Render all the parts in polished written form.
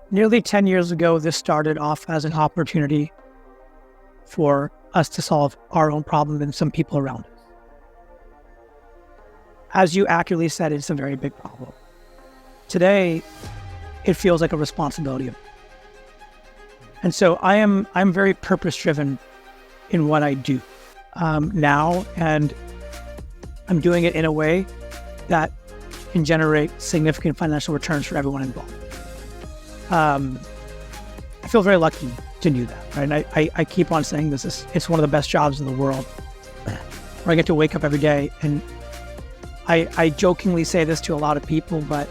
Nearly 10 years ago, this started off as an opportunity for us to solve our own problem and some people around us. As you accurately said, it's a very big problem. Today, it feels like a responsibility. And so I'm very purpose-driven in what I do now, and I'm doing it in a way that can generate significant financial returns for everyone involved. I feel very lucky to do that, right? And I keep on saying this, it's one of the best jobs in the world, where I get to wake up every day. And I jokingly say this to a lot of people, but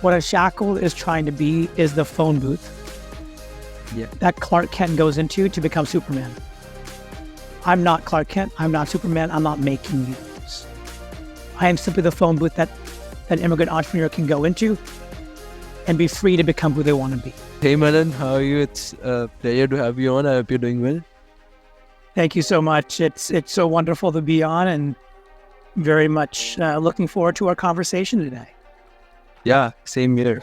what Unshackled is trying to be is the phone booth that Clark Kent goes into to become Superman. I'm not Clark Kent, I'm not Superman, I'm not making news. I am simply the phone booth that an immigrant entrepreneur can go into and be free to become who they want to be. Hey Manan, how are you? It's a pleasure to have you on. I hope you're doing well. Thank you so much. It's so wonderful to be on, and very much looking forward to our conversation today. Yeah, same here.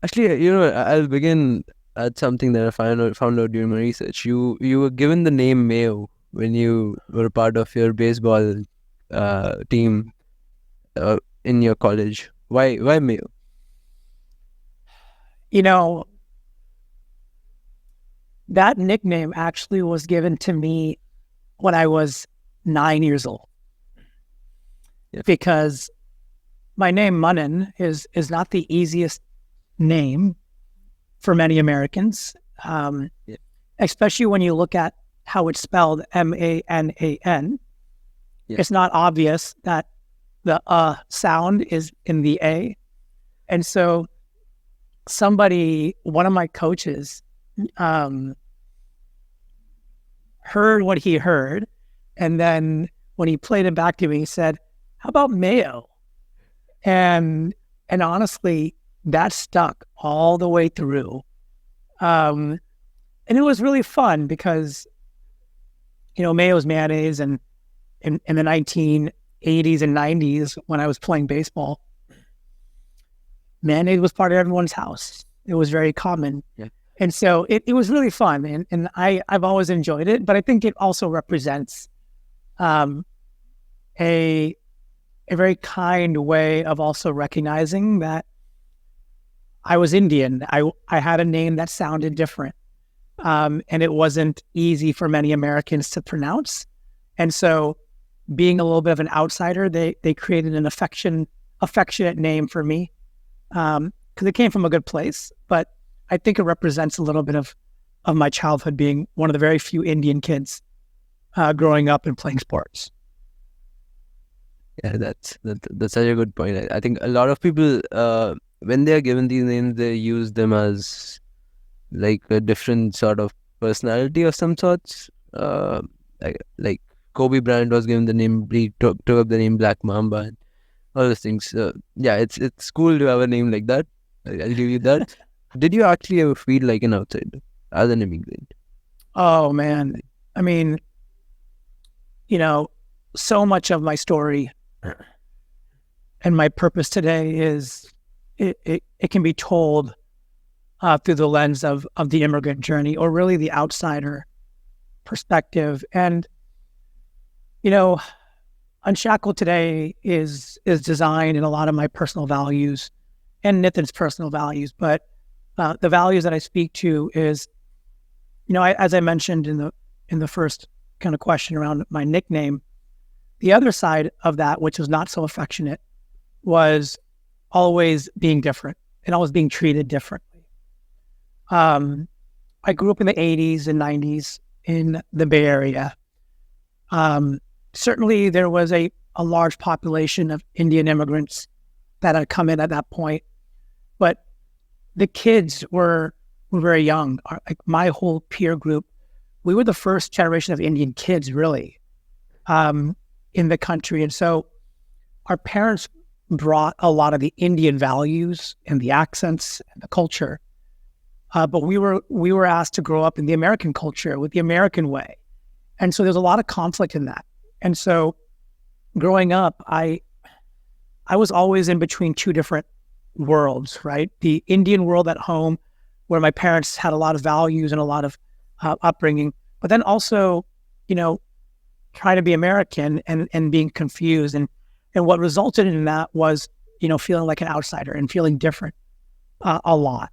Actually, I'll begin at something that I found out during my research. You were given the name Mayo when you were part of your baseball team in your college. Why Mayo? That nickname actually was given to me when I was 9 years old. Yeah. Because my name, Manan, is not the easiest name for many Americans, especially when you look at how it's spelled, Manan. Yeah. It's not obvious that the sound is in the A. And so one of my coaches, heard what he heard, and then when he played it back to me, he said, "How about Mayo?" And honestly, that stuck all the way through. And it was really fun because, Mayo's mayonnaise, and in the 1980s and 90s, when I was playing baseball, mayonnaise was part of everyone's house. It was very common. Yeah. And so it was really fun, and I've always enjoyed it, but I think it also represents a very kind way of also recognizing that I was Indian. I had a name that sounded different, and it wasn't easy for many Americans to pronounce. And so being a little bit of an outsider, they created an affectionate name for me, because it came from a good place, but I think it represents a little bit of my childhood, being one of the very few Indian kids growing up and playing sports. Yeah, that's such a good point. I think a lot of people, when they are given these names, they use them as like a different sort of personality of some sorts. Like Kobe Bryant was given the name, he took up the name Black Mamba and all those things. Yeah, it's cool to have a name like that. I'll give you that. Did you actually ever feel like an outsider as an immigrant? Oh, man. I mean, so much of my story and my purpose today is it can be told through the lens of the immigrant journey, or really the outsider perspective. And, Unshackled today is designed in a lot of my personal values and Nitin's personal values, but the values that I speak to is, as I mentioned in the first kind of question around my nickname, the other side of that, which was not so affectionate, was always being different and always being treated differently. I grew up in the 80s and 90s in the Bay Area. Certainly there was a large population of Indian immigrants that had come in at that point, but the kids were very young. My whole peer group, we were the first generation of Indian kids, really, in the country. And so our parents brought a lot of the Indian values and the accents and the culture. But we were asked to grow up in the American culture with the American way. And so there's a lot of conflict in that. And so growing up, I was always in between two different worlds, right? The Indian world at home, where my parents had a lot of values and a lot of upbringing, but then also, trying to be American and being confused. And what resulted in that was, feeling like an outsider and feeling different a lot.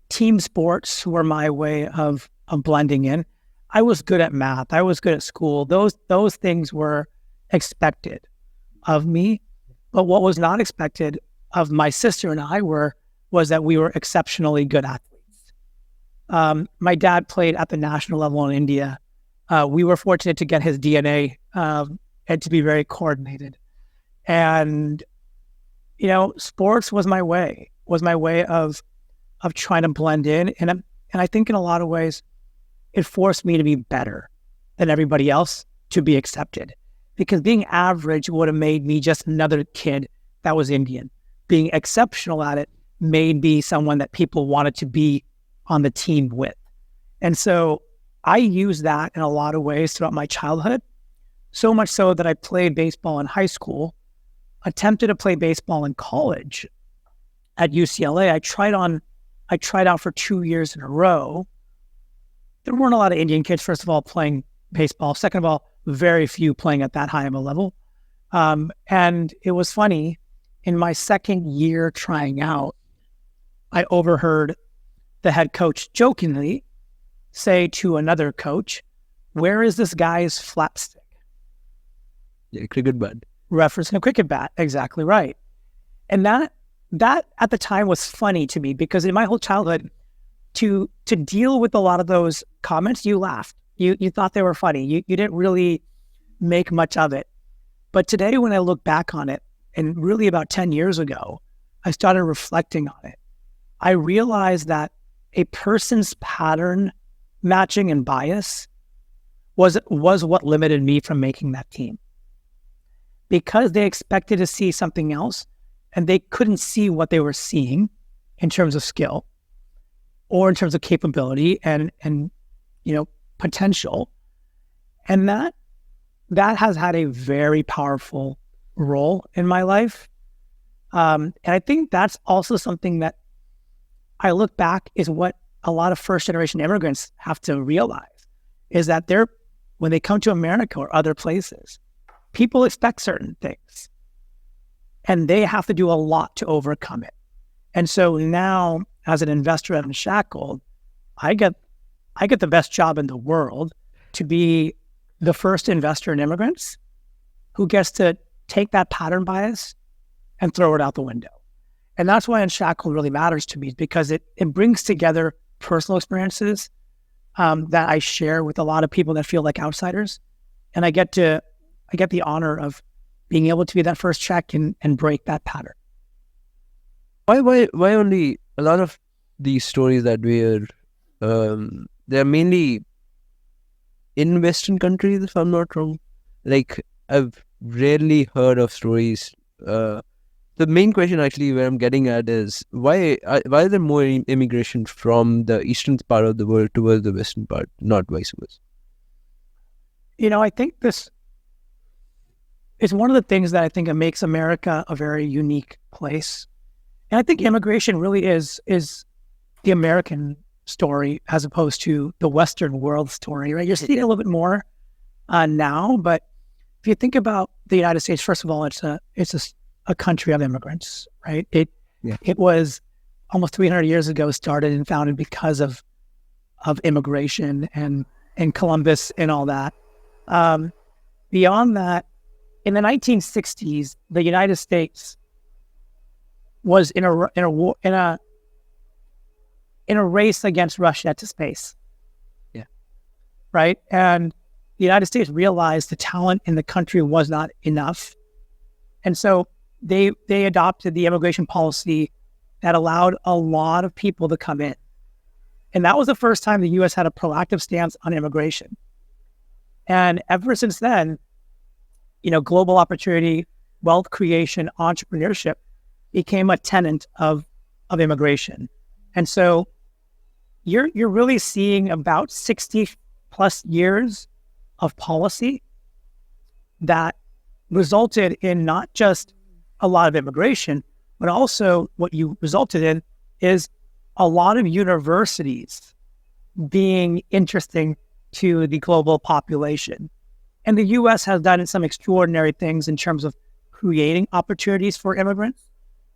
Team sports were my way of blending in. I was good at math. I was good at school. Those things were expected of me. But what was not expected of my sister and I was that we were exceptionally good athletes. My dad played at the national level in India. We were fortunate to get his DNA and to be very coordinated. And, sports was my way of trying to blend in. And I think in a lot of ways, it forced me to be better than everybody else to be accepted. Because being average would have made me just another kid that was Indian. Being exceptional at it made me someone that people wanted to be on the team with. And so I used that in a lot of ways throughout my childhood, so much so that I played baseball in high school, attempted to play baseball in college at UCLA. I tried out for 2 years in a row. There weren't a lot of Indian kids, first of all, playing baseball. Second of all, very few playing at that high of a level. And it was funny, in my second year trying out, I overheard the head coach jokingly say to another coach, "Where is this guy's flapstick?" Yeah, cricket bat. Referencing a cricket bat, exactly right. And that at the time was funny to me, because in my whole childhood, to deal with a lot of those comments, you laughed. You thought they were funny. You didn't really make much of it. But today, when I look back on it, and really about 10 years ago, I started reflecting on it. I realized that a person's pattern matching and bias was what limited me from making that team. Because they expected to see something else, and they couldn't see what they were seeing in terms of skill or in terms of capability and potential. And that has had a very powerful role in my life. And I think that's also something that I look back is what a lot of first generation immigrants have to realize, is that when they come to America or other places, people expect certain things and they have to do a lot to overcome it. And so now, as an investor at Unshackled, I get the best job in the world to be the first investor in immigrants who gets to take that pattern bias and throw it out the window. And that's why Unshackled really matters to me, because it brings together personal experiences that I share with a lot of people that feel like outsiders. And I get the honor of being able to be that first check and break that pattern. Why only a lot of these stories that we hear, they're mainly in Western countries, if I'm not wrong. Like, I've rarely heard of stories. The main question actually where I'm getting at is why is there more immigration from the eastern part of the world towards the western part, not vice versa? I think this is one of the things that I think makes America a very unique place. And I think immigration really is the American story as opposed to the Western world story, right? You're seeing a little bit more now, but if you think about the United States, first of all, it's a country of immigrants, right? It was almost 300 years ago started and founded because of immigration and Columbus and all that. Beyond that, in the 1960s, the United States was in a race against Russia to space. Yeah. Right? And the United States realized the talent in the country was not enough. And so they adopted the immigration policy that allowed a lot of people to come in. And that was the first time the U.S. had a proactive stance on immigration. And ever since then, global opportunity, wealth creation, entrepreneurship became a tenet of immigration. And so you're really seeing about 60 plus years of policy that resulted in not just a lot of immigration, but also what you resulted in is a lot of universities being interesting to the global population. And the U.S. has done some extraordinary things in terms of creating opportunities for immigrants,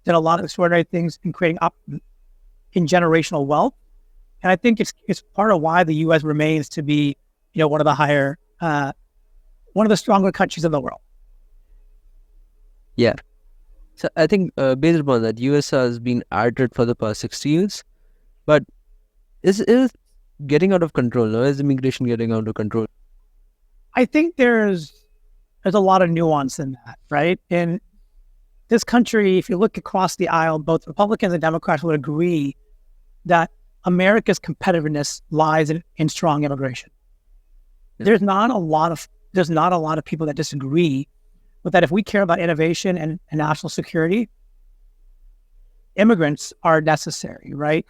did a lot of extraordinary things in creating in generational wealth. And I think it's part of why the U.S. remains to be, one of the stronger countries in the world. Yeah. So I think based upon that, US has been at it for the past 60 years, but is getting out of control now? Is immigration getting out of control? I think there's a lot of nuance in that, right? In this country, if you look across the aisle, both Republicans and Democrats would agree that America's competitiveness lies in strong immigration. Yeah. There's not a lot of people that disagree with that. If we care about innovation and national security, immigrants are necessary, right?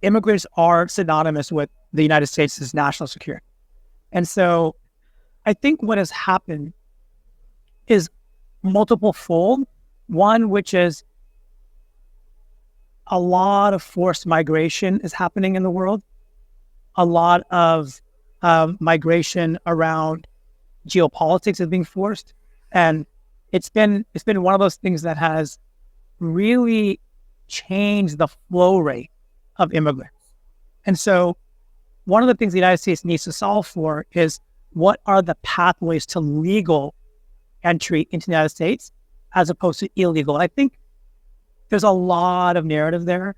Immigrants are synonymous with the United States' national security. And so I think what has happened is multiple fold. One, which is a lot of forced migration is happening in the world. A lot of migration around geopolitics is being forced. And it's been one of those things that has really changed the flow rate of immigrants. And so one of the things the United States needs to solve for is what are the pathways to legal entry into the United States as opposed to illegal. And I think there's a lot of narrative there,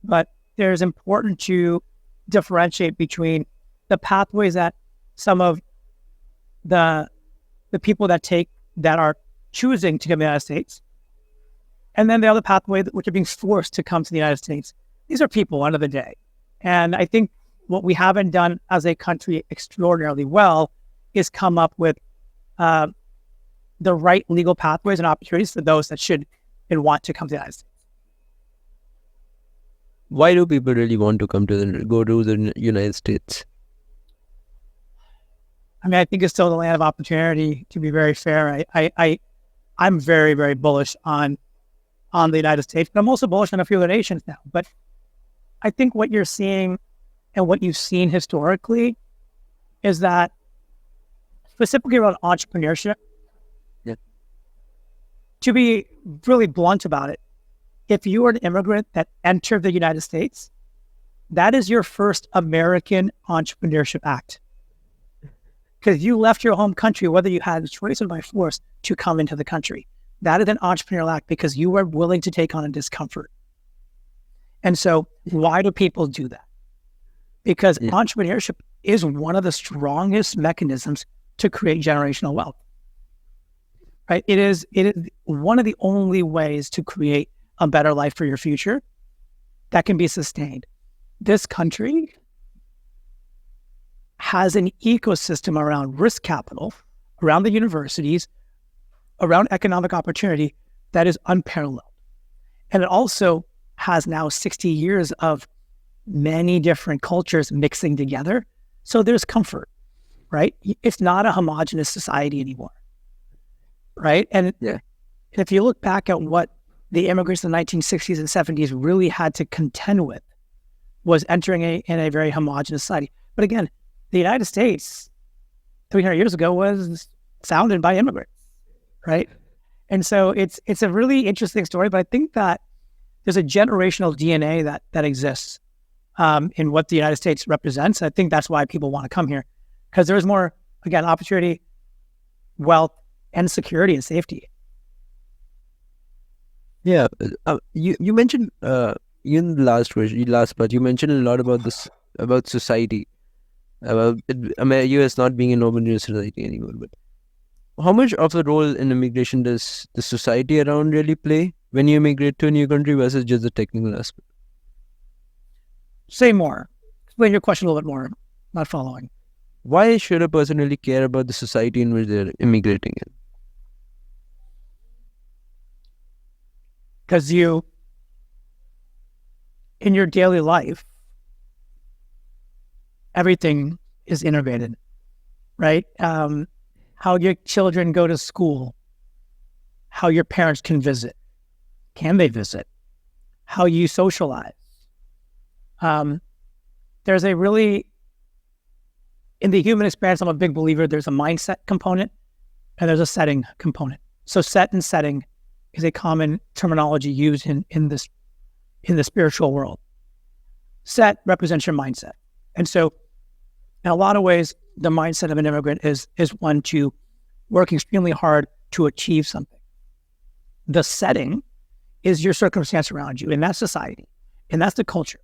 but there's important to differentiate between the pathways that some of the people that are choosing to come to the United States, and then the other pathway which are being forced to come to the United States. These are people, end of the day. And I think what we haven't done as a country extraordinarily well is come up with the right legal pathways and opportunities for those that should and want to come to the United States. Why do people really want to go to the United States? I mean, I think it's still the land of opportunity, to be very fair. I'm very, very bullish on the United States, but I'm also bullish on a few other nations now. But I think what you're seeing and what you've seen historically is that specifically around entrepreneurship, to be really blunt about it, if you are an immigrant that entered the United States, that is your first American entrepreneurship act. Because you left your home country, whether you had a choice or by force, to come into the country. That is an entrepreneurial act because you are willing to take on a discomfort. And so why do people do that? Because entrepreneurship is one of the strongest mechanisms to create generational wealth. Right? It is one of the only ways to create a better life for your future that can be sustained. This country has an ecosystem around risk capital, around the universities, around economic opportunity that is unparalleled. And it also has now 60 years of many different cultures mixing together. So there's comfort, right? It's not a homogenous society anymore, right? And if you look back at what the immigrants in the 1960s and 70s really had to contend with, was entering in a very homogenous society. But again, the United States 300 years ago was founded by immigrants, right? And so it's a really interesting story, but I think that there's a generational DNA that exists in what the United States represents. I think that's why people want to come here, because there's more, again, opportunity, wealth, and security and safety. Yeah, you mentioned in the last part, you mentioned a lot about this, about society, about US not being an homogeneous society anymore. But how much of a role in immigration does the society around really play when you immigrate to a new country versus just the technical aspect? Say more. Explain your question a little bit more. Not following. Why should a person really care about the society in which they're immigrating in? Because in your daily life, everything is integrated, right? How your children go to school, how your parents can visit, can they visit, how you socialize. There's a really, in the human experience, I'm a big believer, there's a mindset component and there's a setting component. So set and setting is a common terminology used in the spiritual world. Set represents your mindset. And so in a lot of ways, the mindset of an immigrant is one to work extremely hard to achieve something. The setting is your circumstance around you, and that's society, and that's the culture.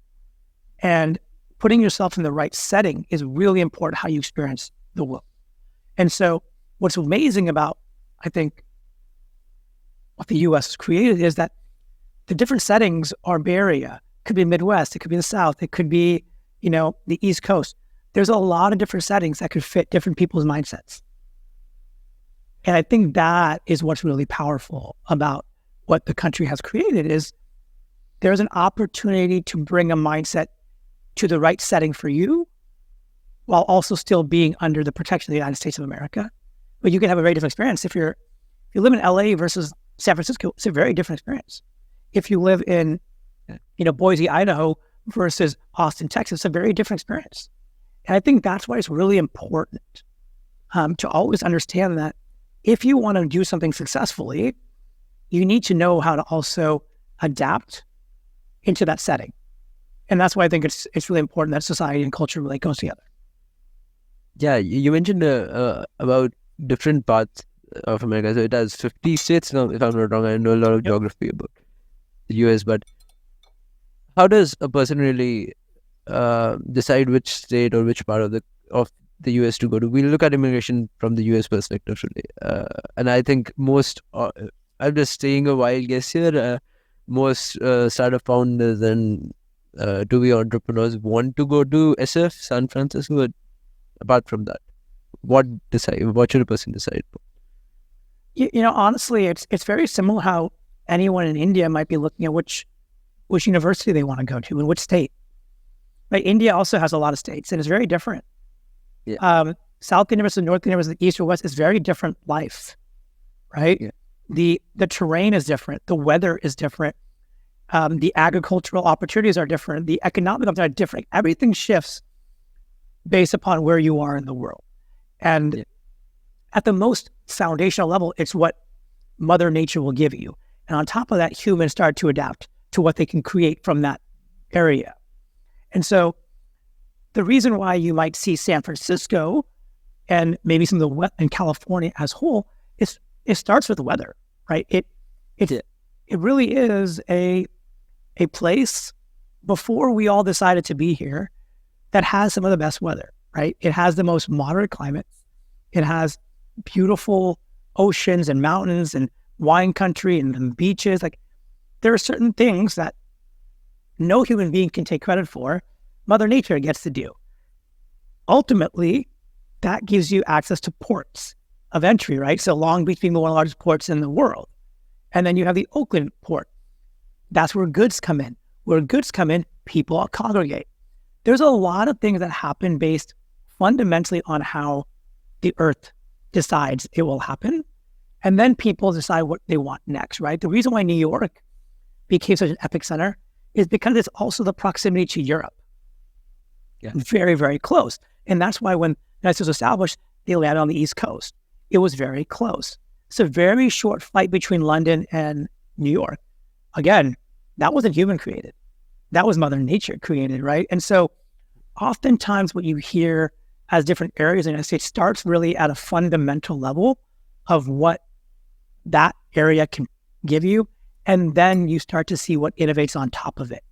And putting yourself in the right setting is really important how you experience the world. And so what's amazing about, I think, what the U.S. has created is that the different settings are Bay Area. It could be Midwest, it could be the South, it could be, the East Coast. There's a lot of different settings that could fit different people's mindsets. And I think that is what's really powerful about what the country has created is there's an opportunity to bring a mindset to the right setting for you while also still being under the protection of the United States of America. But you can have a very different experience. If you live in LA versus San Francisco, it's a very different experience. If you live in, Boise, Idaho versus Austin, Texas, it's a very different experience. And I think that's why it's really important to always understand that if you want to do something successfully, you need to know how to also adapt into that setting. And that's why I think it's really important that society and culture really goes together. Yeah, you mentioned about different parts of America. So it has 50 states now, if I'm not wrong. I know a lot of geography about the US, but how does a person really decide which state or which part of the US to go to? We look at immigration from the US perspective, really. And I think most, I'm just saying a wild guess here, most startup founders and to be entrepreneurs want to go to SF, San Francisco. But apart from that, what should a person decide? Honestly, it's very similar how anyone in India might be looking at which university they want to go to and which state. Right? India also has a lot of states, and it's very different. Yeah. South India versus North India versus East or West is very different life, right? Yeah. The terrain is different. The weather is different. The agricultural opportunities are different. The economic opportunities are different. Everything shifts based upon where you are in the world. And at the most foundational level, it's what Mother Nature will give you. And on top of that, humans start to adapt to what they can create from that area. And so the reason why you might see San Francisco and maybe some of the in California as a whole is it starts with the weather, right? It really is a place before we all decided to be here that has some of the best weather, right? It has the most moderate climates. It has beautiful oceans and mountains and wine country and beaches. Like there are certain things that no human being can take credit for. Mother Nature gets to do. Ultimately, that gives you access to ports of entry, right? So Long Beach being one of the largest ports in the world. And then you have the Oakland port. That's where goods come in. Where goods come in, people congregate. There's a lot of things that happen based fundamentally on how the earth decides it will happen. And then people decide what they want next, right? The reason why New York became such an epic center is because it's also the proximity to Europe. Yeah. Very, very close. And that's why when United was established, they landed on the East Coast. It was very close. It's a very short flight between London and New York. Again, that wasn't human created. That was Mother Nature created, right? And so oftentimes what you hear as different areas in the United States starts really at a fundamental level of what that area can give you. And then you start to see what innovates on top of it.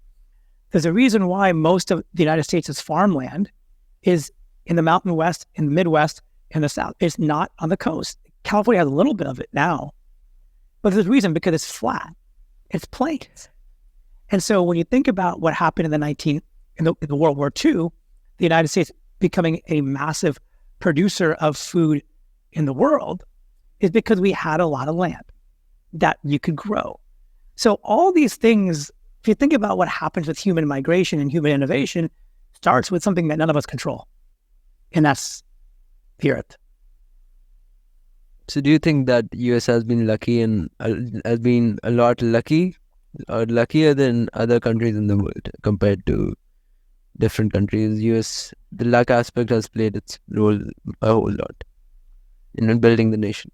There's a reason why most of the United States' farmland is in the Mountain West, in the Midwest, in the South. It's not on the coast. California has a little bit of it now, but there's a reason, because it's flat. It's plains. And so when you think about what happened in the World War II, the United States becoming a massive producer of food in the world is because we had a lot of land that you could grow. So all these things, if you think about what happens with human migration and human innovation, starts with something that none of us control. And that's the earth. So do you think that US has been lucky and has been a lot lucky or luckier than other countries in the world compared to different countries. US, the luck aspect has played its role a whole lot in building the nation.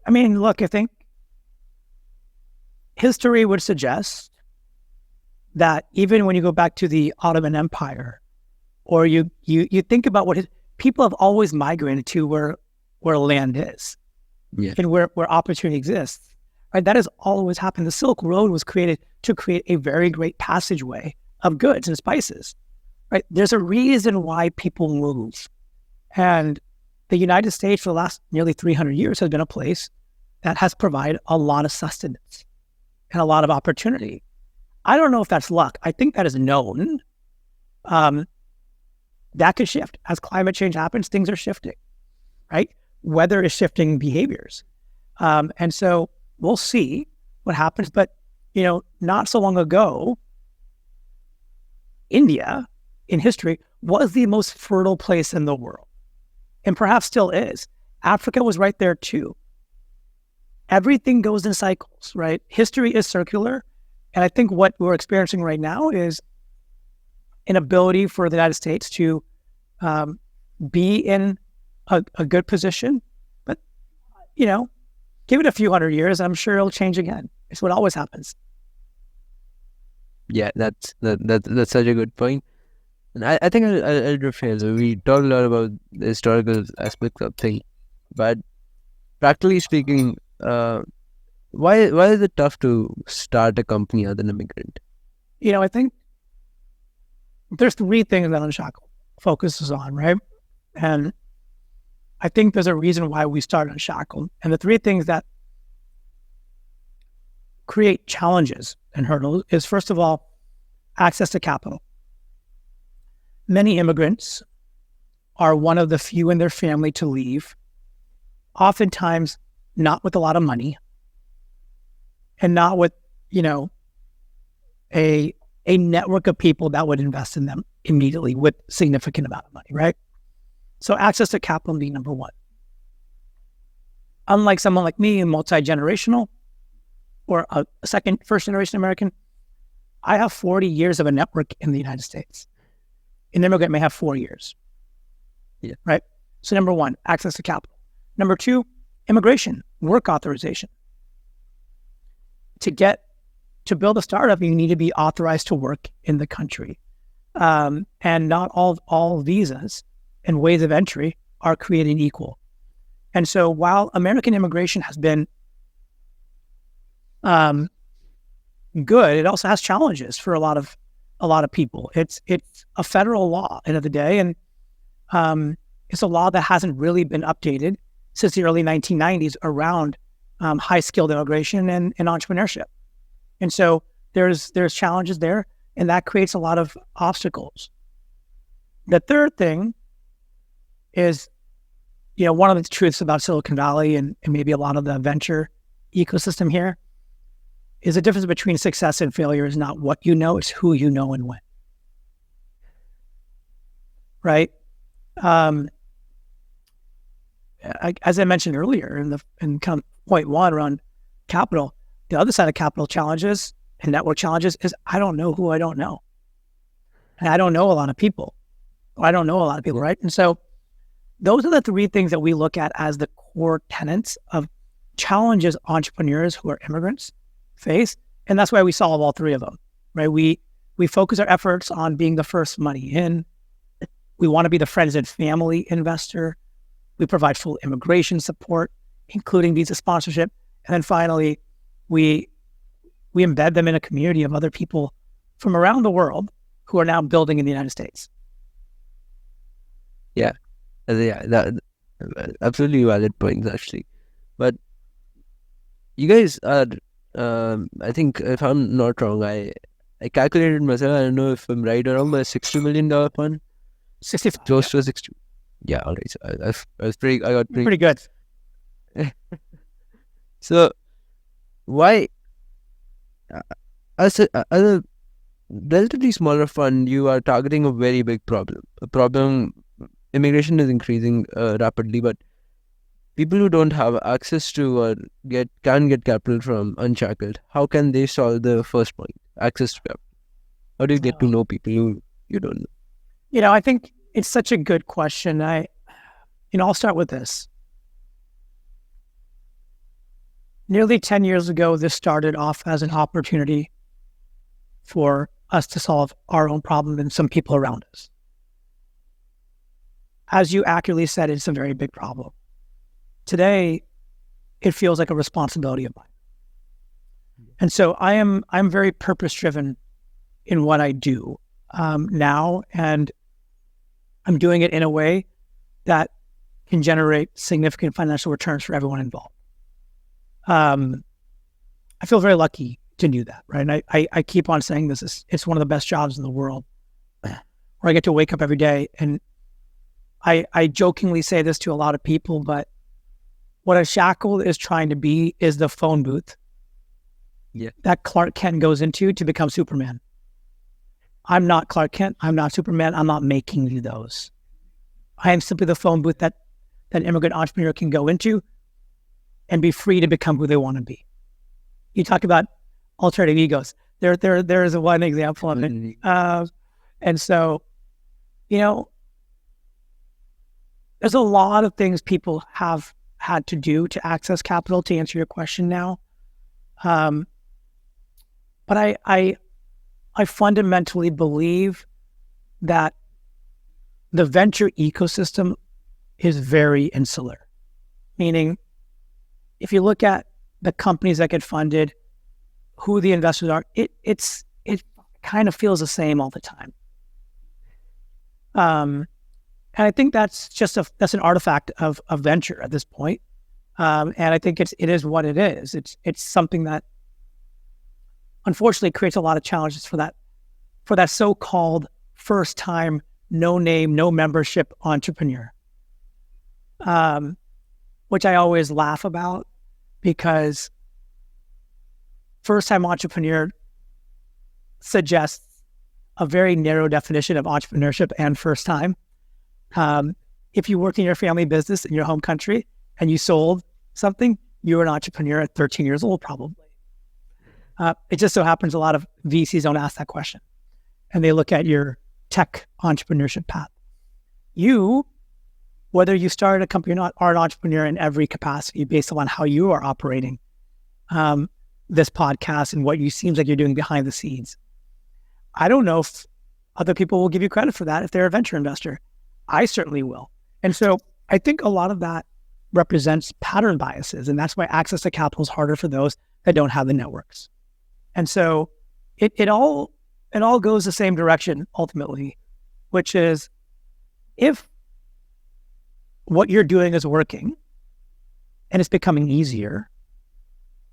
I mean, look, I think history would suggest that even when you go back to the Ottoman Empire, or you think about people have always migrated to where land is, and where opportunity exists. Right, that has always happened. The Silk Road was created to create a very great passageway of goods and spices. Right, there's a reason why people move, and the United States for the last nearly 300 years has been a place that has provided a lot of sustenance and a lot of opportunity. I don't know if that's luck. I think that is known. That could shift as climate change happens. Things are shifting, right? Weather is shifting behaviors, and so we'll see what happens. But not so long ago, India in history was the most fertile place in the world, and perhaps still is. Africa was right there too. Everything goes in cycles, right? History is circular. And I think what we're experiencing right now is an ability for the United States to be in a good position. But, give it a few hundred years, I'm sure it'll change again. It's what always happens. Yeah, that's such a good point. And I think I'll rephrase. We talked a lot about the historical aspects of things, but practically speaking, why is it tough to start a company as an immigrant? I think there's 3 things that Unshackled focuses on, right? And I think there's a reason why we started Unshackled. And the 3 things that create challenges and hurdles is, first of all, access to capital. Many immigrants are one of the few in their family to leave, oftentimes not with a lot of money and not with, a network of people that would invest in them immediately with significant amount of money, right? So access to capital being number 1. Unlike someone like me, multi-generational or a first generation American, I have 40 years of a network in the United States. An immigrant may have 4 years. Yeah. Right? So number 1, access to capital. Number 2, immigration, work authorization. To build a startup, you need to be authorized to work in the country. And not all visas and ways of entry are created equal. And so while American immigration has been good, it also has challenges for a lot of people. It's a federal law, end of the day, and it's a law that hasn't really been updated since the early 1990s around high-skilled immigration and entrepreneurship. And so there's challenges there, and that creates a lot of obstacles. The third thing is, one of the truths about Silicon Valley and maybe a lot of the venture ecosystem here is the difference between success and failure is not what you know, it's who you know and when. Right? As I mentioned earlier in kind of point 1 around capital, the other side of capital challenges and network challenges is I don't know who I don't know. And I don't know a lot of people. Right? And so those are the 3 things that we look at as the core tenets of challenges entrepreneurs who are immigrants face. And that's why we solve all 3 of them, right? We focus our efforts on being the first money in. We want to be the friends and family investor. We provide full immigration support, including visa sponsorship. And then finally, we embed them in a community of other people from around the world who are now building in the United States. Yeah, that absolutely valid points actually. But you guys are, I think if I'm not wrong, I calculated myself. I don't know if I'm right or wrong, but $60 million fund, 65, close to 60. Yeah, all right. So I got pretty good. So why, as a relatively smaller fund, you are targeting a very big problem. Immigration is increasing rapidly, but people who don't have access to or can get capital from Unshackled, how can they solve the first point, access to capital? How do you get to know people who you don't know? I think it's such a good question. I'll start with this. Nearly 10 years ago, this started off as an opportunity for us to solve our own problem and some people around us. As you accurately said, it's a very big problem. Today, it feels like a responsibility of mine. And so I'm very purpose-driven in what I do now, and I'm doing it in a way that can generate significant financial returns for everyone involved. I feel very lucky to do that, right? And I keep on saying this, it's one of the best jobs in the world, where I get to wake up every day. And I jokingly say this to a lot of people, but what Unshackled is trying to be is the phone booth that Clark Kent goes into to become Superman. I'm not Clark Kent. I'm not Superman. I'm not making you those. I am simply the phone booth that an immigrant entrepreneur can go into and be free to become who they want to be. You talk about alternative egos. There is one example of it. And so, there's a lot of things people have had to do to access capital, to answer your question now. But I fundamentally believe that the venture ecosystem is very insular, meaning if you look at the companies that get funded, who the investors are, it kind of feels the same all the time. And I think that's that's an artifact of venture at this point. And I think it is what it is. It's something that unfortunately creates a lot of challenges for that so-called first time, no name, no membership entrepreneur. Which I always laugh about, because first-time entrepreneur suggests a very narrow definition of entrepreneurship and first time. If you work in your family business in your home country and you sold something, you're an entrepreneur at 13 years old, probably. It just so happens a lot of VCs don't ask that question, and they look at your tech entrepreneurship path. You, whether you started a company or not, are an entrepreneur in every capacity based on how you are operating this podcast and what you seems like you're doing behind the scenes. I don't know if other people will give you credit for that if they're a venture investor. I certainly will. And so I think a lot of that represents pattern biases, and that's why access to capital is harder for those that don't have the networks. And so it all goes the same direction ultimately, which is if what you're doing is working and it's becoming easier,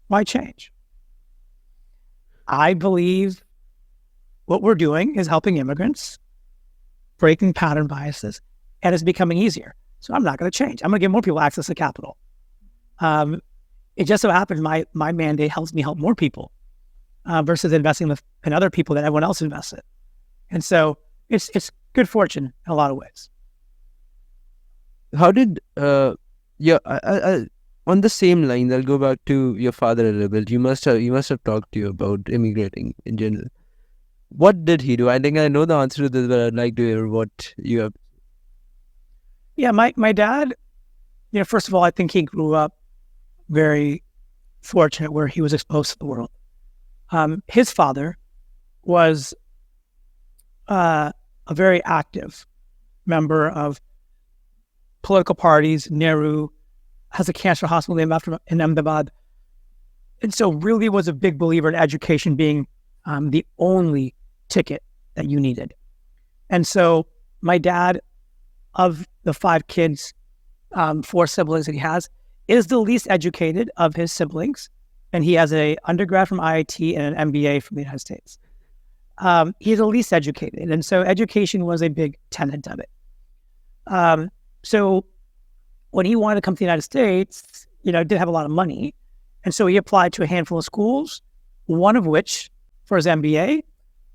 why change? I believe what we're doing is helping immigrants, breaking pattern biases, and it's becoming easier. So I'm not going to change. I'm going to give more people access to capital. It just so happens my mandate helps me help more people versus investing in other people that everyone else invests in. And so it's good fortune in a lot of ways. How did I on the same line, I'll go back to your father a little bit. You must have talked to you about immigrating in general. What did he do? I think I know the answer to this, but I'd like to hear what you have. Yeah, my dad, first of all, I think he grew up very fortunate where he was exposed to the world. His father was a very active member of political parties. Nehru has a cancer hospital named after him in Ahmedabad. And so really was a big believer in education being the only ticket that you needed. And so my dad, of the 5 kids, 4 siblings that he has, is the least educated of his siblings. And he has an undergrad from IIT and an MBA from the United States. He's the least educated. And so education was a big tenet of it. So when he wanted to come to the United States, didn't have a lot of money. And so he applied to a handful of schools, one of which, for his MBA,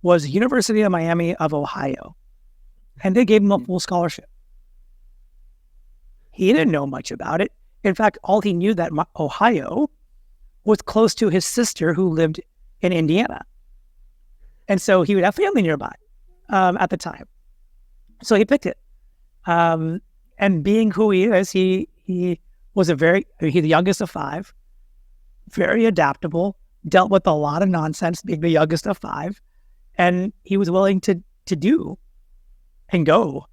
was University of Miami of Ohio. And they gave him a full scholarship. He didn't know much about it. In fact, all he knew that Ohio was close to his sister who lived in Indiana. And so he would have family nearby at the time. So he picked it. And being who he is, he was he's the youngest of five, very adaptable, dealt with a lot of nonsense being the youngest of five. And he was willing to do and go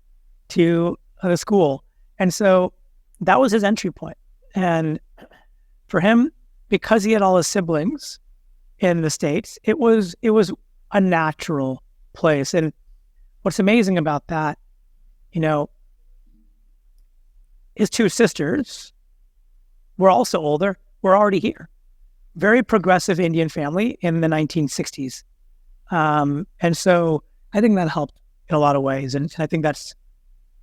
to the school. And so that was his entry point. And for him, because he had all his siblings in the States, it was a natural place. And what's amazing about that, his two sisters were also older, were already here. Very progressive Indian family in the 1960s. And so I think that helped in a lot of ways. And I think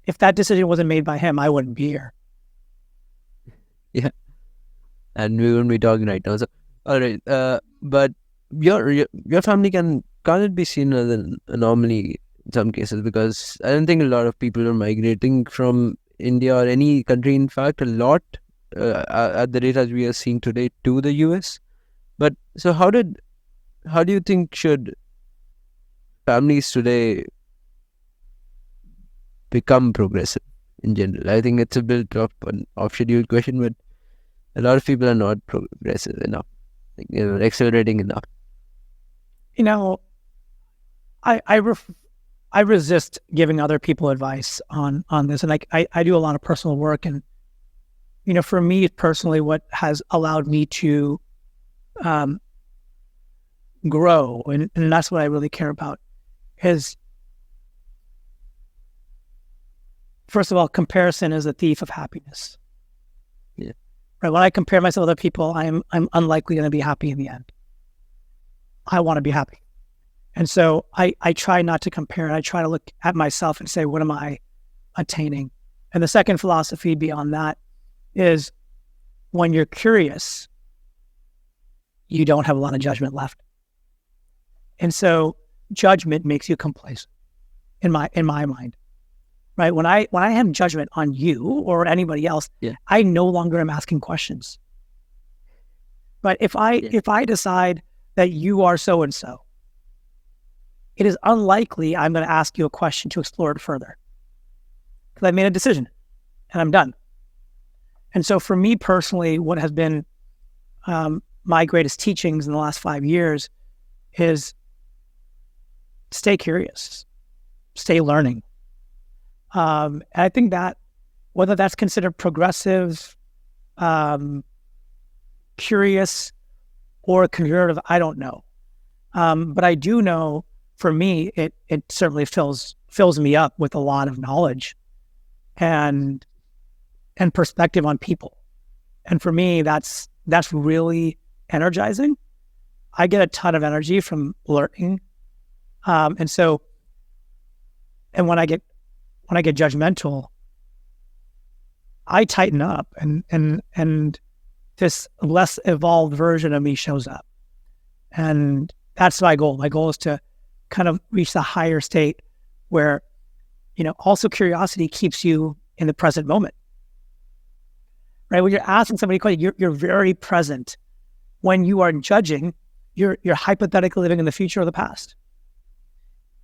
if that decision wasn't made by him, I wouldn't be here. Yeah. And we wouldn't be talking right now. So, all right. But your family can't it be seen as an anomaly in some cases? Because I don't think a lot of people are migrating from India or any country, in fact, a lot at the rate as we are seeing today to the US. But so how do you think should families today become progressive in general? I think it's a bit of an off-schedule question, but a lot of people are not progressive enough, accelerating enough. I resist giving other people advice on this. And I do a lot of personal work. And, for me personally, what has allowed me to grow, and that's what I really care about, is, first of all, comparison is a thief of happiness. Yeah. Right. When I compare myself to other people, I'm unlikely going to be happy in the end. I want to be happy. And so I try not to compare. I try to look at myself and say, what am I attaining? And the second philosophy beyond that is, when you're curious, you don't have a lot of judgment left. And so judgment makes you complacent in my mind. Right? When I have judgment on you or anybody else, I no longer am asking questions. But if I decide that you are so and so, it is unlikely I'm going to ask you a question to explore it further, because I made a decision and I'm done. And so for me personally, what has been my greatest teachings in the last 5 years is stay curious, stay learning. And I think that whether that's considered progressive, curious, or conservative, I don't know. But I do know, for me, it certainly fills me up with a lot of knowledge and perspective on people. And for me, that's really energizing. I get a ton of energy from learning. And when I get judgmental, I tighten up, and this less evolved version of me shows up. And that's my goal. My goal is to kind of reach the higher state where, also curiosity keeps you in the present moment. Right? When you're asking somebody a question, you're very present. When you are judging, you're hypothetically living in the future or the past.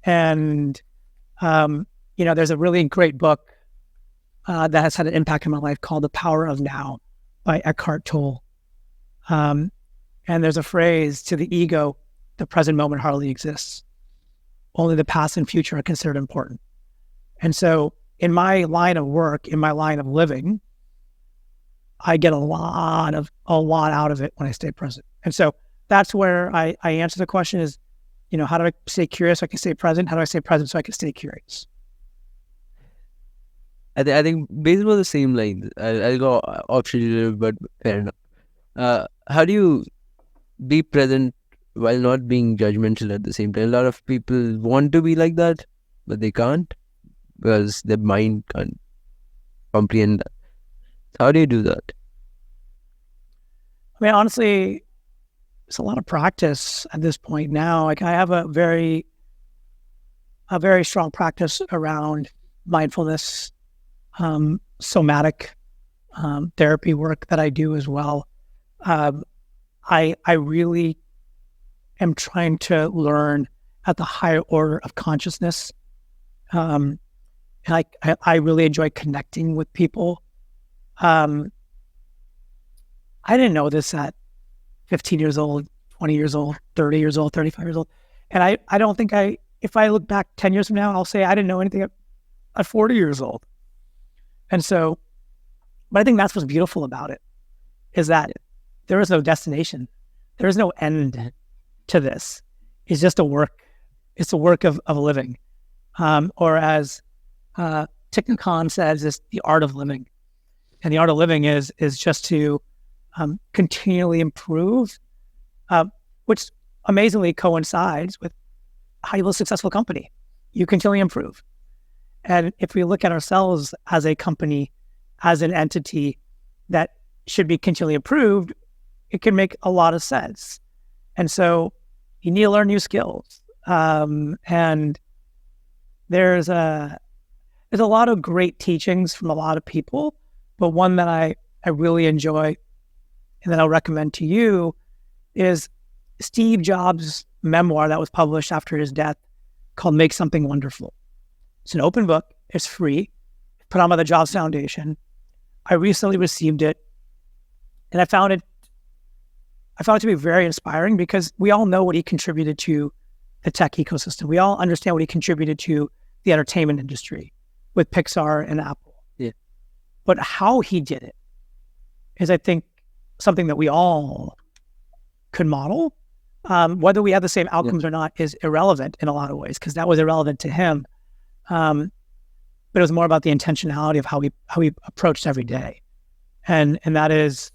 And, there's a really great book that has had an impact in my life called The Power of Now by Eckhart Tolle. And there's a phrase: to the ego, the present moment hardly exists. Only the past and future are considered important. And so in my line of work, in my line of living, I get a lot out of it when I stay present. And so that's where I answer the question is, how do I stay curious so I can stay present? How do I stay present so I can stay curious? I think based on the same lines, I'll go option a little, but fair enough. How do you be present while not being judgmental at the same time? A lot of people want to be like that, but they can't because their mind can't comprehend that. So how do you do that? I mean, honestly, it's a lot of practice at this point now. Like, I have a very strong practice around mindfulness, somatic therapy work that I do as well. I really am trying to learn at the higher order of consciousness. And I really enjoy connecting with people. I didn't know this at 15 years old, 20 years old, 30 years old, 35 years old. And I don't think if I look back 10 years from now, I'll say I didn't know anything at 40 years old. And so, but I think that's what's beautiful about it, is that there is no destination. There is no end to this. It's just a work. It's a work of living. Or as Thich Nhat Hanh says, it's the art of living. And the art of living is just to continually improve, which amazingly coincides with how you build a successful company. You continually improve. And if we look at ourselves as a company, as an entity that should be continually improved, it can make a lot of sense. And so you need to learn new skills. And there's a lot of great teachings from a lot of people, but one that I really enjoy and that I'll recommend to you is Steve Jobs' memoir that was published after his death called Make Something Wonderful. It's an open book. It's free. Put on by the Jobs Foundation. I recently received it, and I found it to be very inspiring because we all know what he contributed to the tech ecosystem. We all understand what he contributed to the entertainment industry with Pixar and Apple. Yeah. But how he did it is, I think, something that we all could model. Whether we have the same outcomes or not is irrelevant in a lot of ways, because that was irrelevant to him. But it was more about the intentionality of how we approached every day. And that is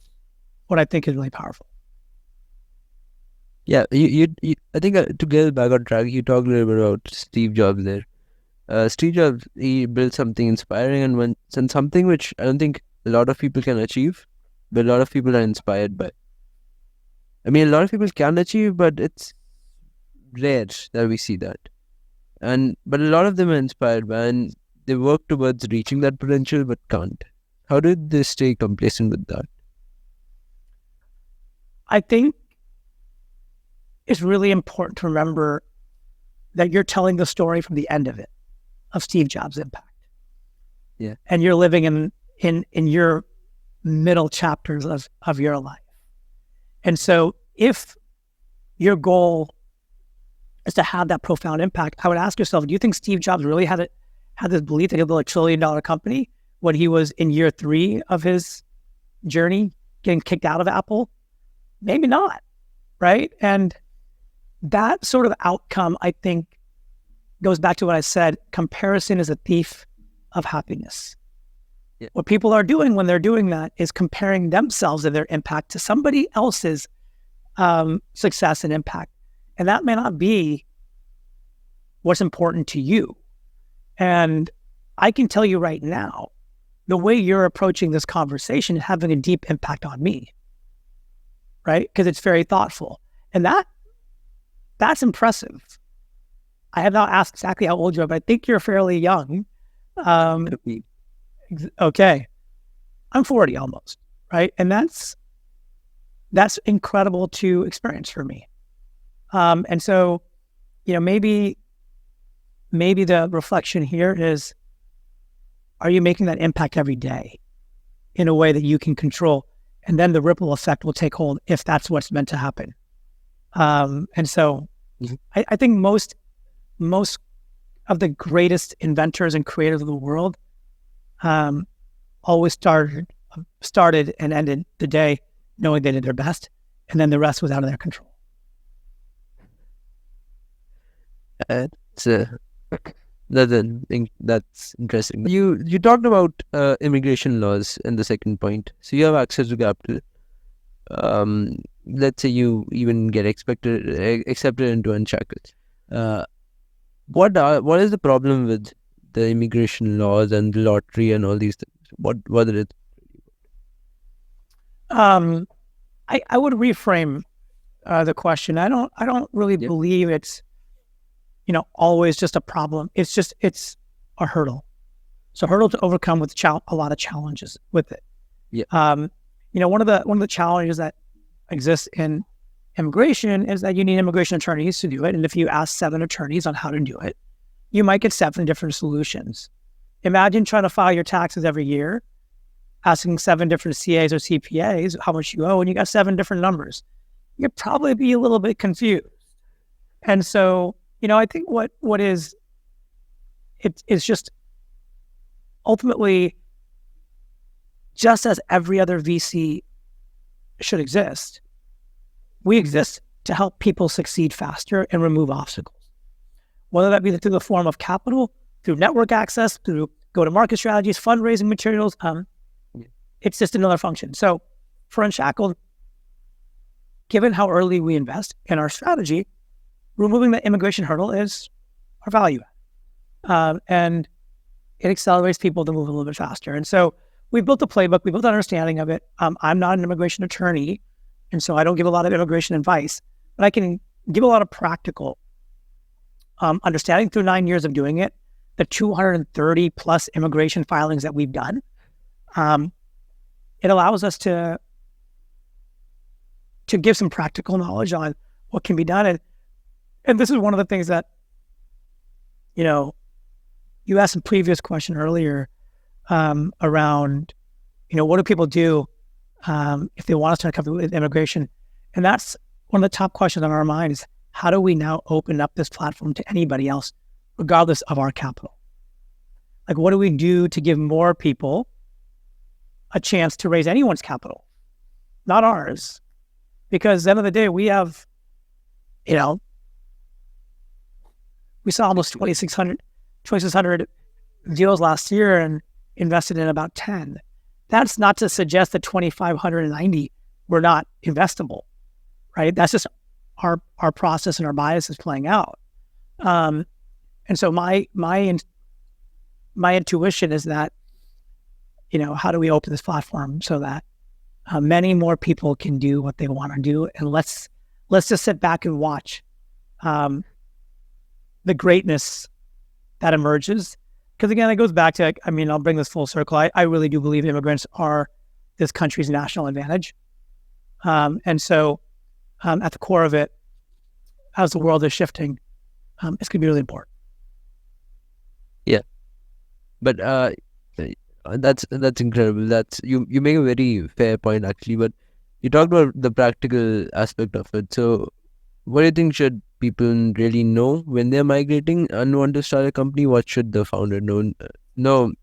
what I think is really powerful. Yeah, I think to get back on track, you talked a little bit about Steve Jobs there. Steve Jobs, he built something inspiring and something which I don't think a lot of people can achieve, but a lot of people are inspired by. I mean, a lot of people can achieve, but it's rare that we see that. But a lot of them are inspired by, and they work towards reaching that potential, but can't. How did they stay complacent with that? I think it's really important to remember that you're telling the story from the end of it, of Steve Jobs' impact. Yeah. And you're living in your middle chapters of your life. And so if your goal is to have that profound impact, I would ask yourself, do you think Steve Jobs really had this belief that he'll build $1 trillion company when he was in year 3 of his journey, getting kicked out of Apple? Maybe not, right? And that sort of outcome, I think, goes back to what I said. Comparison is a thief of happiness. Yeah. What people are doing when they're doing that is comparing themselves and their impact to somebody else's success and impact. And that may not be what's important to you. And I can tell you right now, the way you're approaching this conversation is having a deep impact on me, right? Because it's very thoughtful. And that's impressive. I have not asked exactly how old you are, but I think you're fairly young. Okay. I'm 40 almost, right? And that's incredible to experience for me. And so, maybe the reflection here is, are you making that impact every day in a way that you can control? And then the ripple effect will take hold if that's what's meant to happen. And so I think most of the greatest inventors and creators of the world always started and ended the day knowing they did their best, and then the rest was out of their control. That's interesting. You talked about immigration laws in the second point. So you have access to capital. Let's say you even get accepted into Unshackled. What is the problem with the immigration laws and the lottery and all these things? What are it? I would reframe the question. I don't really believe it's always just a problem. It's a hurdle. It's a hurdle to overcome with a lot of challenges with it. Yeah. One of the challenges that exists in immigration is that you need immigration attorneys to do it. And if you ask 7 attorneys on how to do it, you might get 7 different solutions. Imagine trying to file your taxes every year, asking 7 different CAs or CPAs how much you owe, and you got 7 different numbers. You'd probably be a little bit confused. And so, I think what is, it's just ultimately, just as every other VC should exist, we exist to help people succeed faster and remove obstacles. Whether that be through the form of capital, through network access, through go-to-market strategies, fundraising materials, it's just another function. So for Unshackled, given how early we invest in our strategy, removing the immigration hurdle is our value add. And it accelerates people to move a little bit faster. And so we built a playbook, we built an understanding of it. I'm not an immigration attorney, and so I don't give a lot of immigration advice, but I can give a lot of practical understanding through 9 years of doing it, the 230 plus immigration filings that we've done. It allows us to give some practical knowledge on what can be done. And this is one of the things that, you asked a previous question earlier around, what do people do if they want to start a company with immigration? And that's one of the top questions on our mind is, how do we now open up this platform to anybody else, regardless of our capital? Like, what do we do to give more people a chance to raise anyone's capital, not ours? Because at the end of the day, we have, we saw almost 2,600 deals last year and invested in about 10. That's not to suggest that 2,590 were not investable, right? That's just our process and our bias is playing out. And so my intuition is that, how do we open this platform so that many more people can do what they want to do, and let's just sit back and watch the greatness that emerges. Because again, it goes back to, I'll bring this full circle. I really do believe immigrants are this country's national advantage. And so at the core of it, as the world is shifting, it's going to be really important. Yeah. But that's incredible. You make a very fair point, actually. But you talked about the practical aspect of it. So what do you think should people really know when they're migrating and want to start a company? What should the founder know? No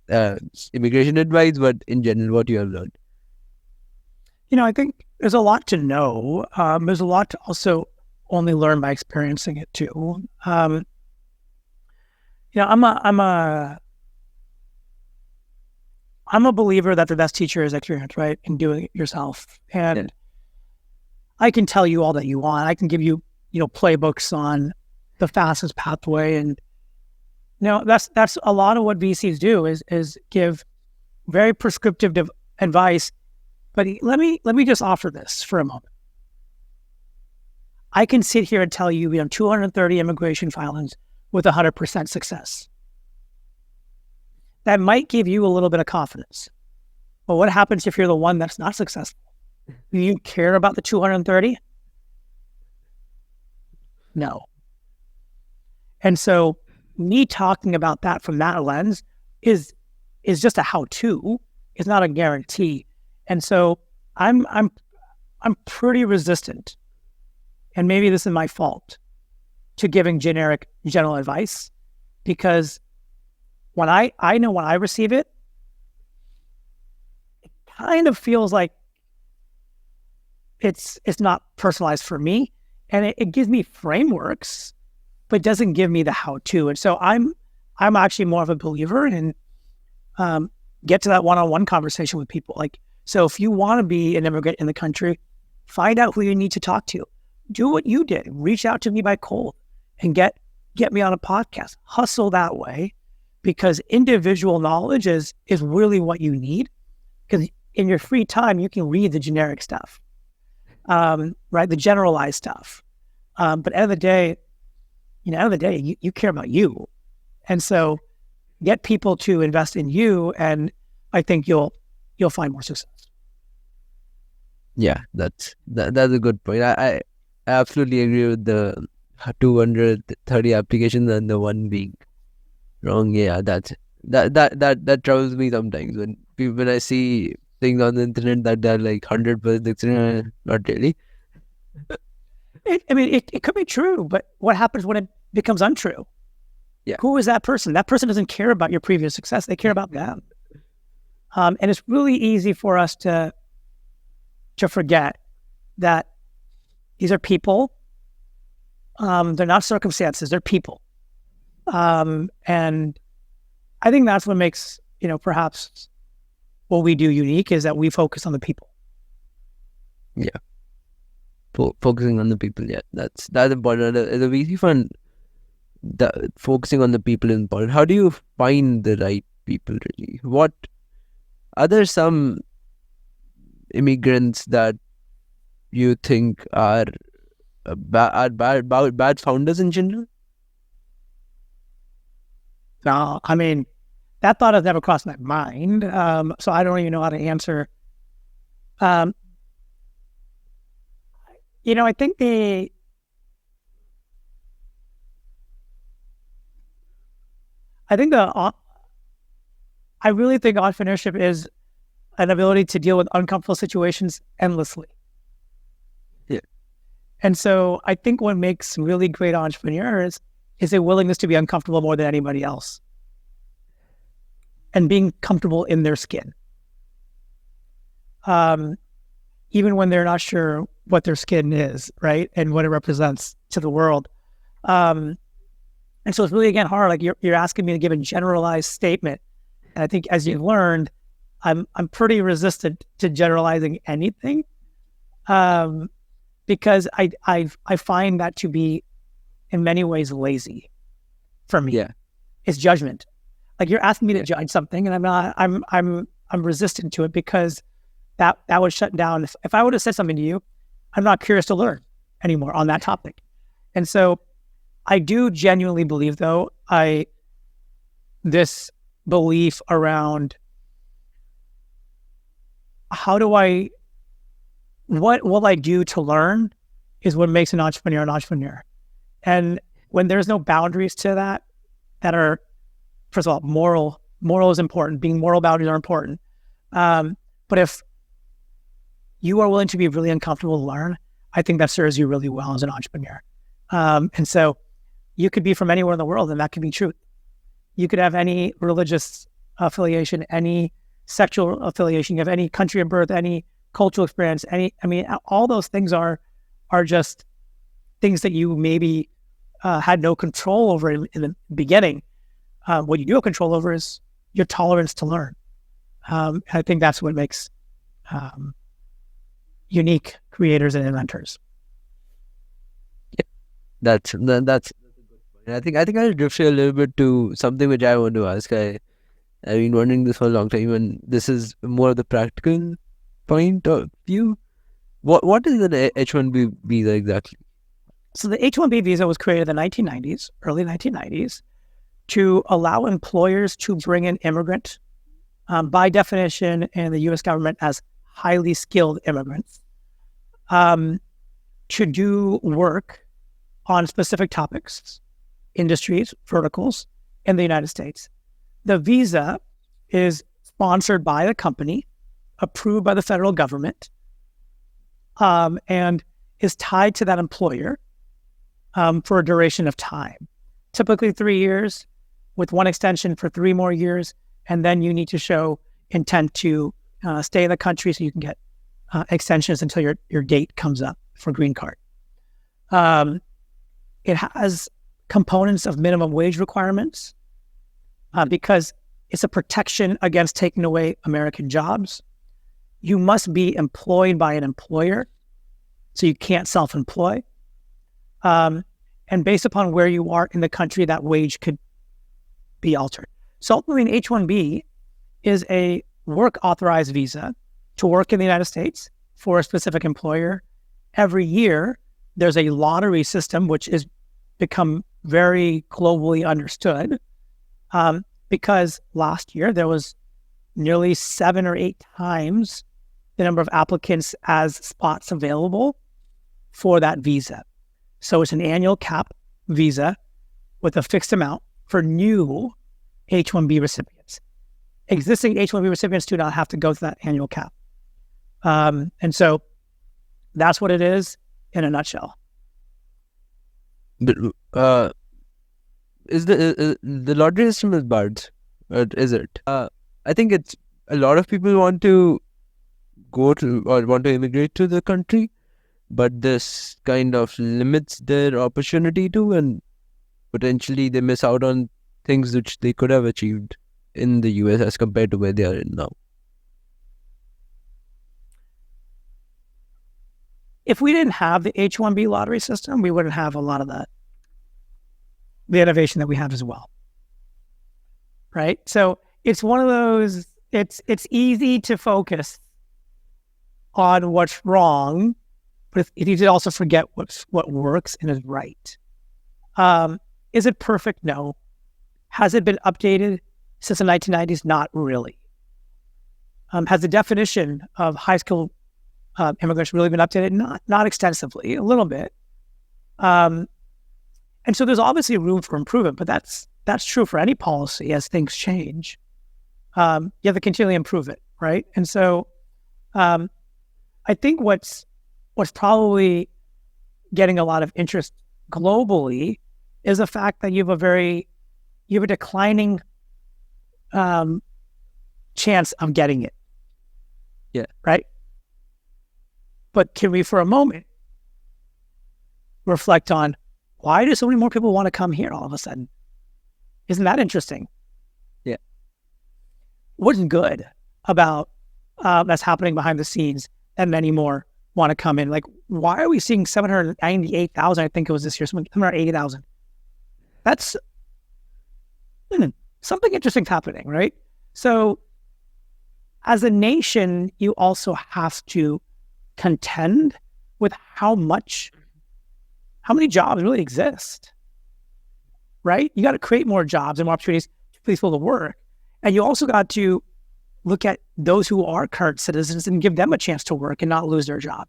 immigration advice, but in general, what you have learned? I think there's a lot to know. There's a lot to also only learn by experiencing it too. I'm a believer that the best teacher is experience, right? And doing it yourself. And I can tell you all that you want. I can give you, playbooks on the fastest pathway. And, that's a lot of what VCs do is give very prescriptive advice. But let me just offer this for a moment. I can sit here and tell you we have 230 immigration filings with 100% success. That might give you a little bit of confidence. But what happens if you're the one that's not successful? Do you care about the 230? No. And so me talking about that from that lens is just a how-to. It's not a guarantee. And so I'm pretty resistant, and maybe this is my fault, to giving general advice, because when I know when I receive it, it kind of feels like it's not personalized for me, and it gives me frameworks, but doesn't give me the how-to. And so I'm actually more of a believer in get to that one-on-one conversation with people. Like, so if you want to be an immigrant in the country, find out who you need to talk to. Do what you did. Reach out to me by cold and get me on a podcast. Hustle that way, because individual knowledge is really what you need. Because in your free time, you can read the generic stuff, right? The generalized stuff. But at the end of the day, you care about you. And so get people to invest in you, and I think you'll find more success. Yeah, that's a good point. I absolutely agree with the 230 applications and the one being wrong. Yeah, that troubles me sometimes when I see things on the internet that they're like 100% not really. It could be true, but what happens when it becomes untrue? Yeah. Who is that person? That person doesn't care about your previous success. They care about them. And it's really easy for us to forget that these are people. They're not circumstances. They're people. And I think that's what makes, perhaps what we do unique is that we focus on the people. Yeah. Focusing on the people. Yeah, that's important. The VC fund, focusing on the people is important. How do you find the right people really? Are there some immigrants that you think are bad founders in general? Now, that thought has never crossed my mind. So I don't even know how to answer. I think I really think entrepreneurship is an ability to deal with uncomfortable situations endlessly. Yeah. And so I think what makes really great entrepreneurs is a willingness to be uncomfortable more than anybody else and being comfortable in their skin. Even when they're not sure what their skin is, right? And what it represents to the world. And so it's really, again, hard. Like you're asking me to give a generalized statement. And I think as you've learned, I'm pretty resistant to generalizing anything. Because I find that to be in many ways lazy for me. Yeah. It's judgment. Like you're asking me to judge something and I'm resistant to it because that would shut down. If I would have said something to you, I'm not curious to learn anymore on that topic. And so I do genuinely believe, though, this belief around what will I do to learn is what makes an entrepreneur an entrepreneur. And when there's no boundaries to that are, first of all, moral is important. Being moral boundaries are important. But if you are willing to be really uncomfortable to learn, I think that serves you really well as an entrepreneur. And so you could be from anywhere in the world, and that could be true. You could have any religious affiliation, any sexual affiliation, you have any country of birth, any cultural experience, all those things are just things that you maybe had no control over in the beginning. What you do have control over is your tolerance to learn. I think that's what makes unique creators and inventors. Yeah, that's a good point. I think I'll drift you a little bit to something which I want to ask. I've been wondering this for a long time, and this is more of the practical point of view. What is an H-1B visa exactly? So the H-1B visa was created in the early 1990s, to allow employers to bring in immigrant, by definition in the U.S. government as highly skilled immigrants, to do work on specific topics, industries, verticals in the United States. The visa is sponsored by the company, approved by the federal government, and is tied to that employer for a duration of time, typically 3 years, with one extension for 3 more years, and then you need to show intent to stay in the country so you can get extensions until your date comes up for green card. It has components of minimum wage requirements because it's a protection against taking away American jobs. You must be employed by an employer, so you can't self-employ. And based upon where you are in the country, that wage could be altered. So ultimately, an H-1B is a work authorized visa to work in the United States for a specific employer. Every year, there's a lottery system, which is become very globally understood, because last year there was nearly 7 or 8 times the number of applicants as spots available for that visa. So it's an annual cap visa with a fixed amount for new H-1B recipients. Existing H-1B recipients do not have to go through that annual cap. And so that's what it is in a nutshell. But is the lottery system is bad? Is it? I think it's a lot of people want to go to or want to immigrate to the country, but this kind of limits their opportunity to, and potentially they miss out on things which they could have achieved in the US as compared to where they are in now. If we didn't have the H-1B lottery system, we wouldn't have a lot of the innovation that we have as well. Right? So it's one of those, it's easy to focus on what's wrong, but it's easy to also forget what works and is right. Is it perfect? No. Has it been updated since the 1990s? Not really. Has the definition of high school immigrants really been updated? Not extensively, a little bit. And so there's obviously room for improvement, but that's true for any policy as things change. You have to continually improve it, right? And so I think what's probably getting a lot of interest globally is the fact that you have a declining chance of getting it. Yeah. Right? But can we for a moment reflect on why do so many more people want to come here all of a sudden? Isn't that interesting? Yeah. What's good about that's happening behind the scenes that many more want to come in? Like, why are we seeing 798,000? I think it was this year, 780,000. That's something interesting happening, right? So as a nation, you also have to contend with how many jobs really exist, right? You got to create more jobs and more opportunities for people to work. And you also got to look at those who are current citizens and give them a chance to work and not lose their job.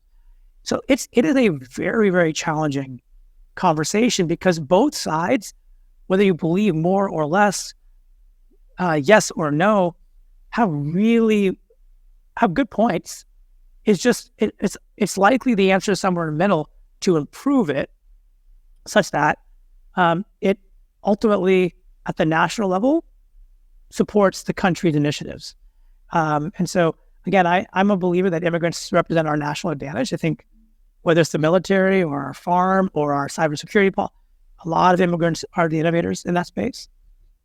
So it is a very, very challenging conversation because both sides, whether you believe more or less, yes or no, have good points. It's just, it's likely the answer is somewhere in the middle to improve it such that it ultimately at the national level supports the country's initiatives. And so again, I'm a believer that immigrants represent our national advantage. I think whether it's the military or our farm or our cybersecurity policy, a lot of immigrants are the innovators in that space.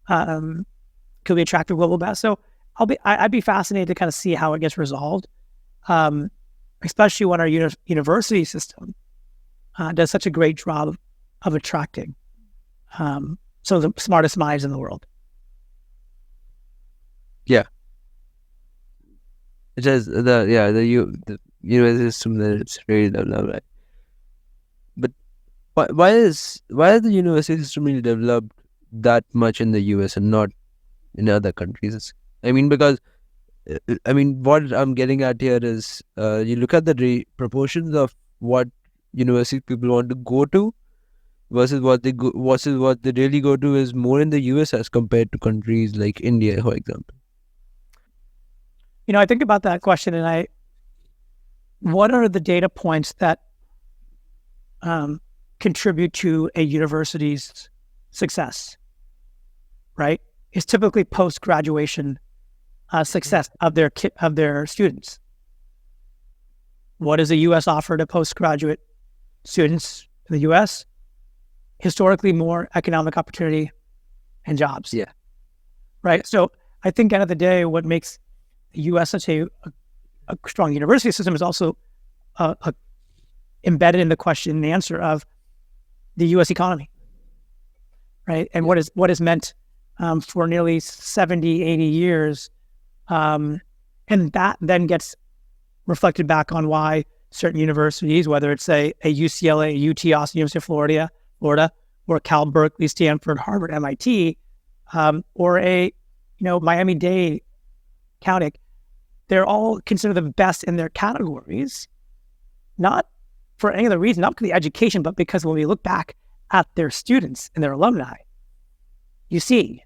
Could be attractive global best. So I'd be fascinated to kind of see how it gets resolved, especially when our university system does such a great job of attracting some of the smartest minds in the world. Yeah. It is the university system that it's really developed, right? But why is the university system really developed that much in the US and not in other countries? I mean, because what I'm getting at here is you look at the proportions of what university people want to go to versus what they really go to is more in the US as compared to countries like India, for example. I think about that question and what are the data points that contribute to a university's success, right? It's typically post-graduation success of their students. What does the U.S. offer to postgraduate students in the U.S.? Historically, more economic opportunity and jobs. Yeah. Right. So I think at the end of the day, what makes the U.S. such a strong university system is also embedded in the question and answer of the U.S. economy. Right. And what is meant for nearly 70, 80 years. And that then gets reflected back on why certain universities, whether it's a UCLA, a UT Austin, University of Florida, or Cal, Berkeley, Stanford, Harvard, MIT, or a Miami-Dade, Caltech, they're all considered the best in their categories, not for any other reason, not because of the education, but because when we look back at their students and their alumni, you see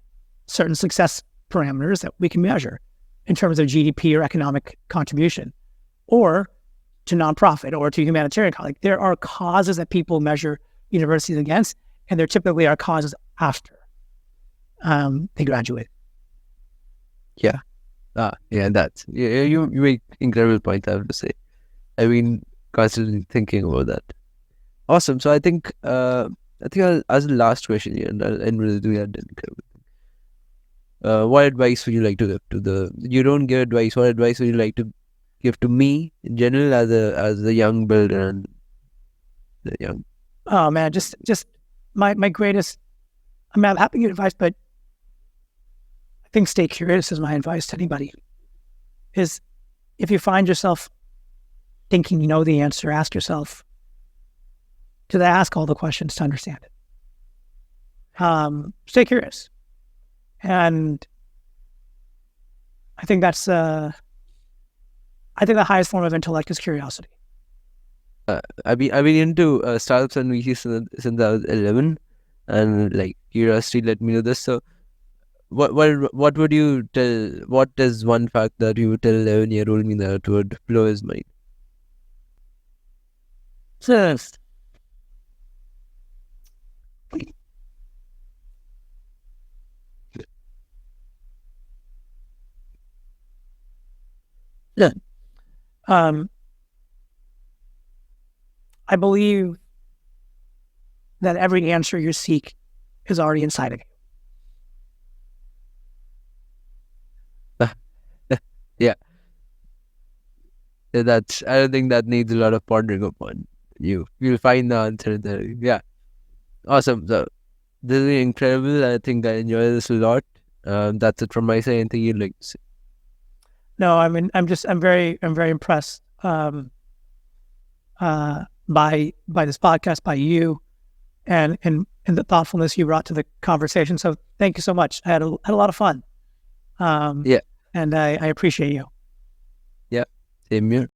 certain success parameters that we can measure in terms of GDP or economic contribution, or to nonprofit or to humanitarian. Like, there are causes that people measure universities against, and there typically are causes after they graduate. Yeah. That's you make incredible point, I have to say. I mean, constantly thinking about that. Awesome. So I think I'll ask the last question here, and I'll end with doing that incredible thing. What advice would you like to give to you don't give advice, what advice would you like to give to me in general as a young builder and the young? Oh man, just my greatest, I mean, I'm happy to give advice, but I think stay curious is my advice to anybody. Is if you find yourself thinking you know the answer, ask yourself, did I ask all the questions to understand it? Stay curious. And I think that's, I think the highest form of intellect is curiosity. I've been into startups and VCs since I was 11, and like curiosity let me know this. So what would you tell? What is one fact that you would tell 11-year-old me that would blow his mind? First, I believe that every answer you seek is already inside of you. Yeah. I don't think that needs a lot of pondering upon. You'll find the answer there. Yeah. Awesome. So this is incredible. I think I enjoy this a lot. That's it from my side. Anything you'd like to say? No, I mean, I'm very impressed by this podcast, by you, and the thoughtfulness you brought to the conversation. So thank you so much. I had a lot of fun. Yeah. And I appreciate you. Yeah. Same here.